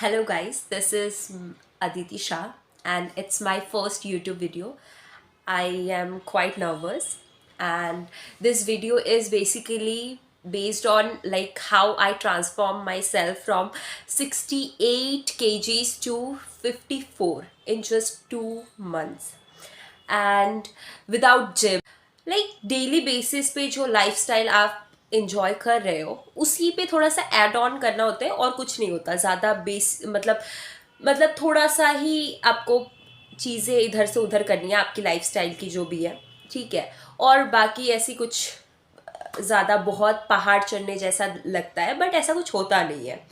Hello guys, this is Aditi Shah and it's my first YouTube video. I am quite nervous and this video is basically based on like how I transform myself from 68 kgs to 54 in just 2 months and without gym. Like daily basis पे जो lifestyle आप enjoy कर रहे हो उसी पे थोड़ा सा ऐड ऑन करना होता है और कुछ नहीं होता ज़्यादा बेस मतलब थोड़ा सा ही आपको चीज़ें इधर से उधर करनी है आपकी लाइफस्टाइल की जो भी है, ठीक है। और बाकी ऐसी कुछ ज़्यादा बहुत पहाड़ चढ़ने जैसा लगता है बट ऐसा कुछ होता नहीं है,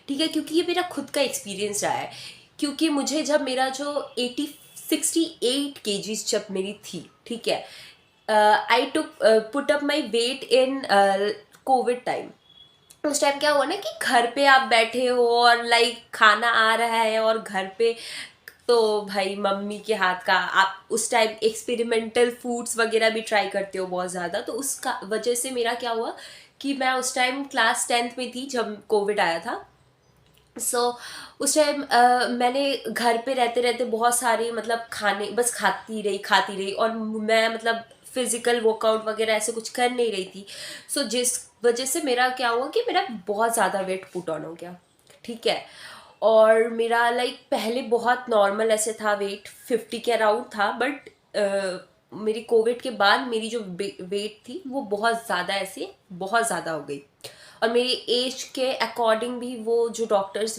ठीक है, क्योंकि ये मेरा खुद का एक्सपीरियंस रहा है। क्योंकि मुझे जब मेरा जो 68 केजीज जब मेरी थी, ठीक है, I took put up my weight in covid time. उस टाइम क्या हुआ ना कि घर पे आप बैठे हो और लाइक खाना आ रहा है और घर पे तो भाई मम्मी के हाथ का आप उस टाइम एक्सपेरिमेंटल फूड्स वगैरह भी ट्राई करते हो बहुत ज़्यादा, तो उसका वजह से मेरा क्या हुआ कि मैं उस टाइम क्लास 10th में थी जब कोविड आया था। उस टाइम मैंने घर पे रहते रहते बहुत सारे मतलब खाने बस खाती रही और मैं मतलब फिजिकल वर्कआउट वगैरह ऐसे कुछ कर नहीं रही थी। जिस वजह से मेरा क्या हुआ कि मेरा बहुत ज़्यादा वेट पुट ऑन हो गया, ठीक है। और मेरा लाइक पहले बहुत नॉर्मल ऐसे था, वेट 50 के अराउंड था, बट मेरी कोविड के बाद मेरी जो वेट थी वो बहुत ज़्यादा ऐसे बहुत ज़्यादा हो गई। और मेरी एज के अकॉर्डिंग भी वो जो डॉक्टर्स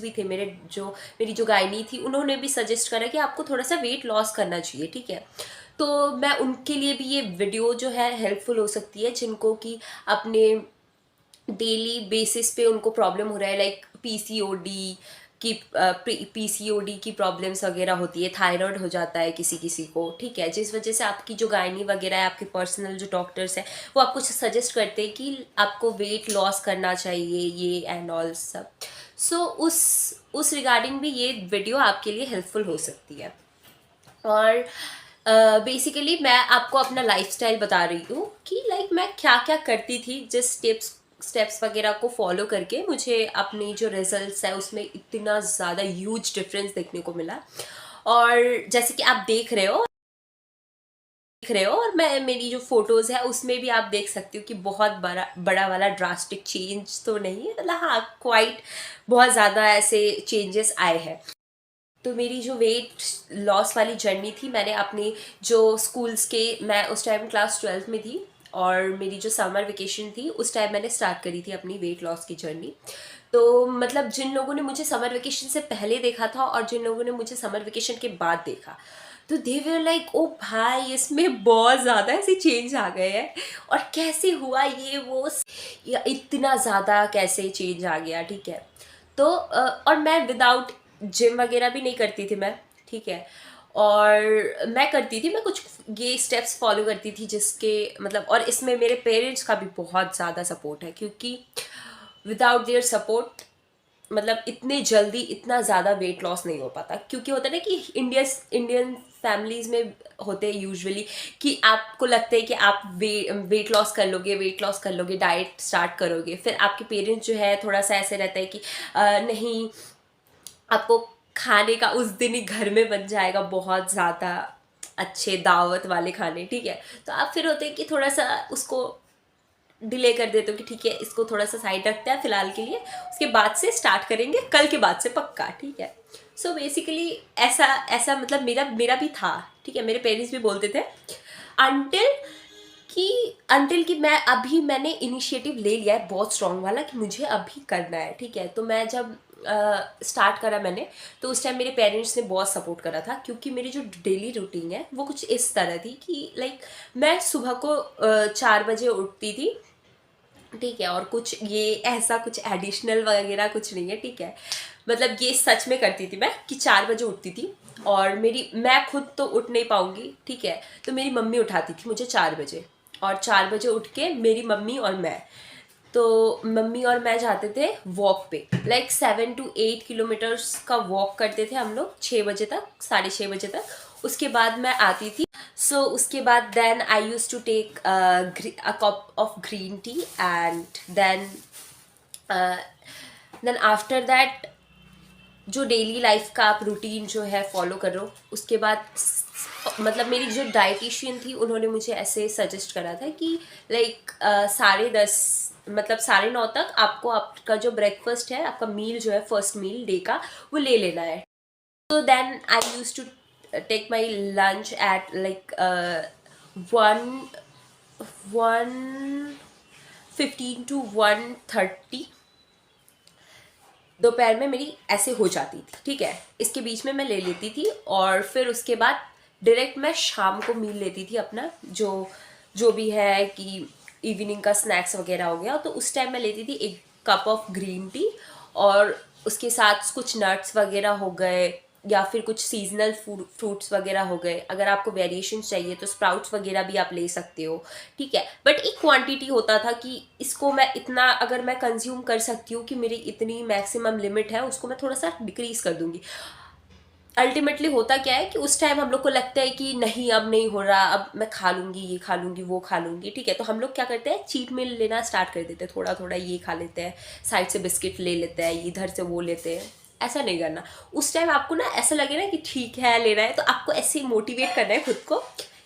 भी थे मेरी जो गायनी थी, उन्होंने भी सजेस्ट करा कि आपको थोड़ा सा वेट लॉस करना चाहिए, ठीक है। तो मैं उनके लिए भी ये वीडियो जो है हेल्पफुल हो सकती है, जिनको कि अपने डेली बेसिस पे उनको प्रॉब्लम हो रहा है, लाइक पीसीओडी की प्रॉब्लम्स वगैरह होती है, थायराइड हो जाता है किसी किसी को, ठीक है, जिस वजह से आपकी जो गायनी वगैरह है, आपके पर्सनल जो डॉक्टर्स हैं, वो आपको सजेस्ट करते हैं कि आपको वेट लॉस करना चाहिए ये एंड ऑल सब। सो उस रिगार्डिंग भी ये वीडियो आपके लिए हेल्पफुल हो सकती है। और बेसिकली मैं आपको अपना लाइफस्टाइल बता रही हूँ कि लाइक मैं क्या क्या करती थी, जिस स्टेप्स वगैरह को फॉलो करके मुझे अपनी जो रिजल्ट्स है उसमें इतना ज़्यादा ह्यूज डिफरेंस देखने को मिला। और जैसे कि आप देख रहे हो और मैं मेरी जो फोटोज़ है उसमें भी आप देख सकते हो कि बहुत बड़ा बड़ा वाला ड्रास्टिक चेंज तो नहीं है, मतलब हाँ क्वाइट बहुत ज़्यादा ऐसे चेंजेस आए हैं। तो मेरी जो वेट लॉस वाली जर्नी थी, मैंने अपनी जो स्कूल्स के मैं उस टाइम क्लास 12th में थी और मेरी जो समर वेकेशन थी उस टाइम मैंने स्टार्ट करी थी अपनी वेट लॉस की जर्नी। तो मतलब जिन लोगों ने मुझे समर वेकेशन से पहले देखा था और जिन लोगों ने मुझे समर वेकेशन के बाद देखा, तो दे वर लाइक ओ भाई इसमें बहुत ज़्यादा ऐसे चेंज आ गए हैं और कैसे हुआ ये वो, या इतना ज़्यादा कैसे चेंज आ गया, ठीक है। तो और मैं विदाउट जिम वगैरह भी नहीं करती थी मैं, ठीक है। और मैं कुछ ये स्टेप्स फॉलो करती थी जिसके मतलब, और इसमें मेरे पेरेंट्स का भी बहुत ज़्यादा सपोर्ट है, क्योंकि विदाउट देयर सपोर्ट मतलब इतने जल्दी इतना ज़्यादा वेट लॉस नहीं हो पाता। क्योंकि होता है ना कि इंडियन फैमिलीज़ में होते हैं यूजुअली कि आपको लगता है कि आप वेट लॉस कर लोगे, डाइट स्टार्ट करोगे, फिर आपके पेरेंट्स जो है थोड़ा सा ऐसे रहता है कि नहीं, आपको खाने का उस दिन ही घर में बन जाएगा बहुत ज़्यादा अच्छे दावत वाले खाने, ठीक है। तो आप फिर होते हैं कि थोड़ा सा उसको डिले कर देते हो कि ठीक है इसको थोड़ा सा साइड रखते हैं फिलहाल के लिए, उसके बाद से स्टार्ट करेंगे कल के बाद से पक्का, ठीक है। बेसिकली ऐसा ऐसा मतलब मेरा भी था, ठीक है। मेरे पेरेंट्स भी बोलते थे अनटिल कि मैंने इनिशिएटिव ले लिया है बहुत स्ट्रॉन्ग वाला कि मुझे अभी करना है, ठीक है। तो मैं जब स्टार्ट करा मैंने, तो उस टाइम मेरे पेरेंट्स ने बहुत सपोर्ट करा था, क्योंकि मेरी जो डेली रूटीन है वो कुछ इस तरह थी कि लाइक मैं सुबह को 4 बजे उठती थी, ठीक है। और कुछ ये ऐसा कुछ एडिशनल वगैरह कुछ नहीं है, ठीक है। मतलब ये सच में करती थी मैं कि 4 बजे उठती थी और मैं खुद तो उठ नहीं पाऊंगी, ठीक है। तो मेरी मम्मी उठाती थी मुझे 4 बजे, और 4 बजे उठ के मेरी मम्मी और मैं जाते थे वॉक पे, लाइक 7 to 8 किलोमीटर्स का वॉक करते थे हम लोग 6 बजे तक, 6:30 बजे तक। उसके बाद मैं आती थी। उसके बाद then I used to take a cup of green tea and then after that जो डेली लाइफ का आप रूटीन जो है फॉलो करो। उसके बाद मतलब मेरी जो डाइटिशियन थी उन्होंने मुझे ऐसे सजेस्ट करा था कि लाइक 10:30 मतलब 9:30 तक आपको आपका जो ब्रेकफास्ट है, आपका मील जो है फर्स्ट मील डे का, वो ले लेना है। So then I used to take my lunch at like 1:15 to 1:30 दोपहर में मेरी ऐसे हो जाती थी, ठीक है। इसके बीच में मैं ले लेती थी और फिर उसके बाद डायरेक्ट मैं शाम को मील लेती थी अपना, जो जो भी है कि इवनिंग का स्नैक्स वगैरह हो गया। तो उस टाइम मैं लेती थी 1 कप ऑफ ग्रीन टी और उसके साथ कुछ नट्स वगैरह हो गए या फिर कुछ सीजनल फ्रूट्स वगैरह हो गए। अगर आपको वेरिएशन चाहिए तो स्प्राउट्स वगैरह भी आप ले सकते हो, ठीक है। बट एक क्वांटिटी होता था कि इसको मैं इतना अगर मैं कंज्यूम कर सकती हूँ कि मेरी इतनी मैक्सिमम लिमिट है, उसको मैं थोड़ा सा डिक्रीज कर दूंगी। अल्टीमेटली होता क्या है कि उस टाइम हम लोग को लगता है कि नहीं अब नहीं हो रहा, अब मैं खा लूंगी, ये खा लूंगी, वो खा लूंगी, ठीक है। तो हम लोग क्या करते हैं, चीट मील लेना स्टार्ट कर देते हैं, थोड़ा थोड़ा ये खा लेते हैं, साइड से बिस्किट ले लेते हैं, इधर से वो लेते हैं। ऐसा नहीं करना। उस टाइम आपको ना ऐसा लगे ना कि ठीक है लेना है, तो आपको ऐसे मोटिवेट करना है खुद को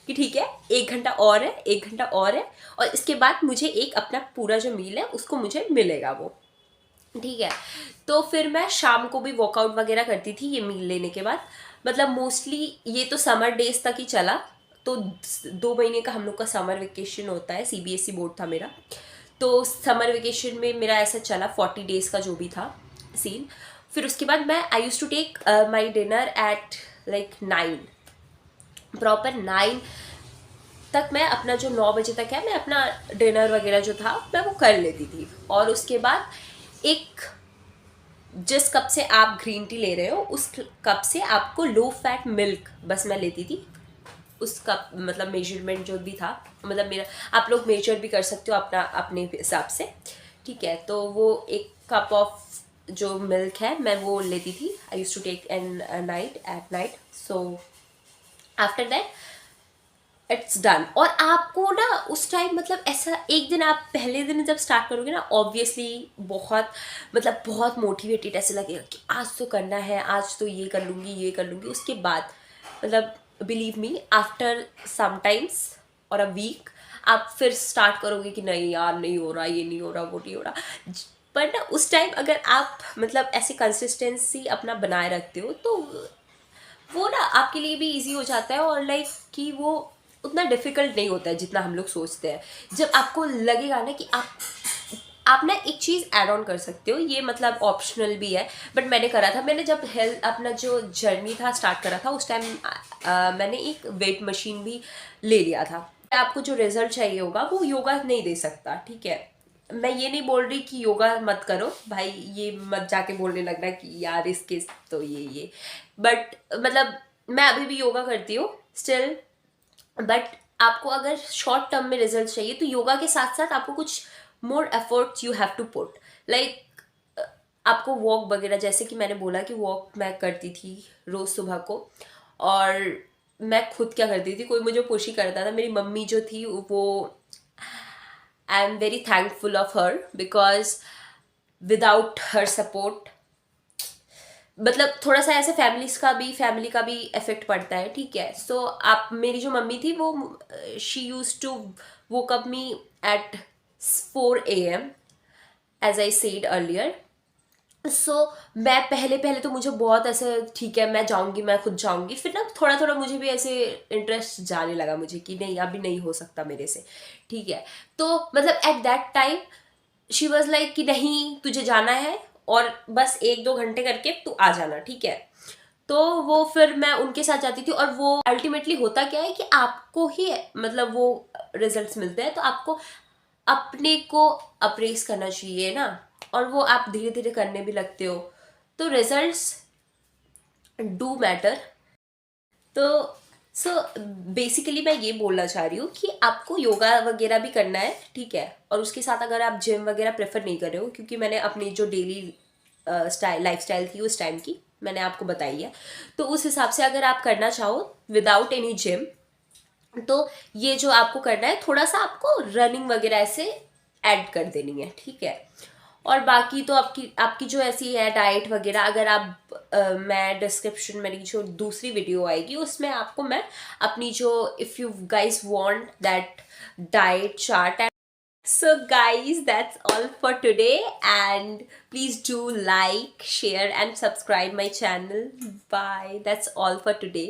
कि ठीक है 1 घंटा और है, 1 घंटा और है, और इसके बाद मुझे एक अपना पूरा जो मील है उसको मुझे मिलेगा वो, ठीक है। तो फिर मैं शाम को भी वर्कआउट वगैरह करती थी ये मील लेने के बाद। मतलब मोस्टली ये तो समर डेज तक ही चला। तो 2 महीने का हम लोग का समर वेकेशन होता है, सीबीएसई बोर्ड था मेरा। तो समर वेकेशन में मेरा ऐसा चला 40 डेज का जो भी था सीन। फिर उसके बाद मैं I used to take my dinner at like 9, proper 9 तक। मैं अपना जो 9 बजे तक है, मैं अपना डिनर वगैरह जो था मैं वो कर लेती थी। और उसके बाद एक जिस कप से आप ग्रीन टी ले रहे हो उस कप से आपको लो फैट मिल्क बस मैं लेती थी। उस कप मतलब मेजरमेंट जो भी था, मतलब मेरा, आप लोग मेजर भी कर सकते हो अपना अपने हिसाब से, ठीक है। तो वो 1 कप ऑफ जो मिल्क है मैं वो लेती थी। I used to take an night at night. So after that it's done. और आपको ना उस टाइम मतलब ऐसा एक दिन, आप पहले दिन जब स्टार्ट करोगे ना, ऑब्वियसली बहुत मतलब बहुत मोटिवेटेड ऐसे लगेगा कि आज तो करना है, आज तो ये कर लूँगी, ये कर लूँगी। उसके बाद मतलब बिलीव मी, आफ्टर समटाइम्स और अ वीक आप फिर स्टार्ट करोगे कि नहीं यार नहीं हो रहा, ये नहीं हो रहा, वो नहीं हो रहा। पर ना उस टाइम अगर आप मतलब ऐसे कंसिस्टेंसी अपना बनाए रखते हो तो वो ना आपके लिए भी इजी हो जाता है। और लाइक कि वो उतना डिफिकल्ट नहीं होता है जितना हम लोग सोचते हैं। जब आपको लगेगा ना कि आप ना एक चीज़ ऐड ऑन कर सकते हो, ये मतलब ऑप्शनल भी है, बट मैंने करा था। मैंने जब हेल्थ अपना जो जर्नी था स्टार्ट करा था उस टाइम मैंने एक वेट मशीन भी ले लिया था। आपको जो रिजल्ट चाहिए होगा वो योगा नहीं दे सकता, ठीक है। मैं ये नहीं बोल रही कि योगा मत करो भाई, ये मत जाके बोलने लगना कि यार इसके तो ये बट मतलब मैं अभी भी योगा करती हूँ स्टिल। बट आपको अगर शॉर्ट टर्म में रिजल्ट चाहिए तो योगा के साथ साथ आपको कुछ more efforts you have to put. Like आपको वॉक वगैरह, जैसे कि मैंने बोला कि वॉक मैं करती थी रोज़ सुबह को। और मैं खुद क्या करती थी, कोई मुझे पुश ही करता था। मेरी मम्मी जो थी वो, I am very thankful of her because without her support मतलब थोड़ा सा ऐसे फैमिली का भी इफेक्ट पड़ता है, ठीक है। सो आप, मेरी जो मम्मी थी वो she used to woke up me at 4 AM as I said earlier. So मैं पहले पहले तो मुझे बहुत ऐसे ठीक है मैं जाऊंगी, मैं खुद जाऊंगी। फिर ना थोड़ा थोड़ा मुझे भी ऐसे इंटरेस्ट जाने लगा मुझे कि नहीं अभी नहीं हो सकता मेरे से, ठीक है। तो मतलब at that time she was like कि नहीं तुझे जाना है और बस 1-2 घंटे करके तू आ जाना, ठीक है। तो वो फिर मैं उनके साथ जाती थी। और वो अल्टीमेटली होता क्या है कि आपको ही मतलब वो रिजल्ट्स मिलते हैं, तो आपको अपने को अप्रेस करना चाहिए ना। और वो आप धीरे धीरे करने भी लगते हो, तो रिजल्ट्स डू मैटर। तो सो बेसिकली मैं ये बोलना चाह रही हूँ कि आपको योगा वगैरह भी करना है, ठीक है। और उसके साथ अगर आप जिम वगैरह प्रेफर नहीं कर रहे हो, क्योंकि मैंने अपनी जो डेली लाइफ स्टाइल थी उस टाइम की मैंने आपको बताई है, तो उस हिसाब से अगर आप करना चाहो विदाउट एनी जिम, तो ये जो आपको करना है थोड़ा सा आपको रनिंग वगैरह ऐसे ऐड कर देनी है, ठीक है। और बाकी तो आपकी आपकी जो ऐसी है डाइट वगैरह, अगर आप मैं डिस्क्रिप्शन, मेरी जो दूसरी वीडियो आएगी उसमें आपको मैं अपनी जो, if you guys want that diet chart. So guys, that's all for today, and please do like, share and subscribe my channel. Bye. That's all for today.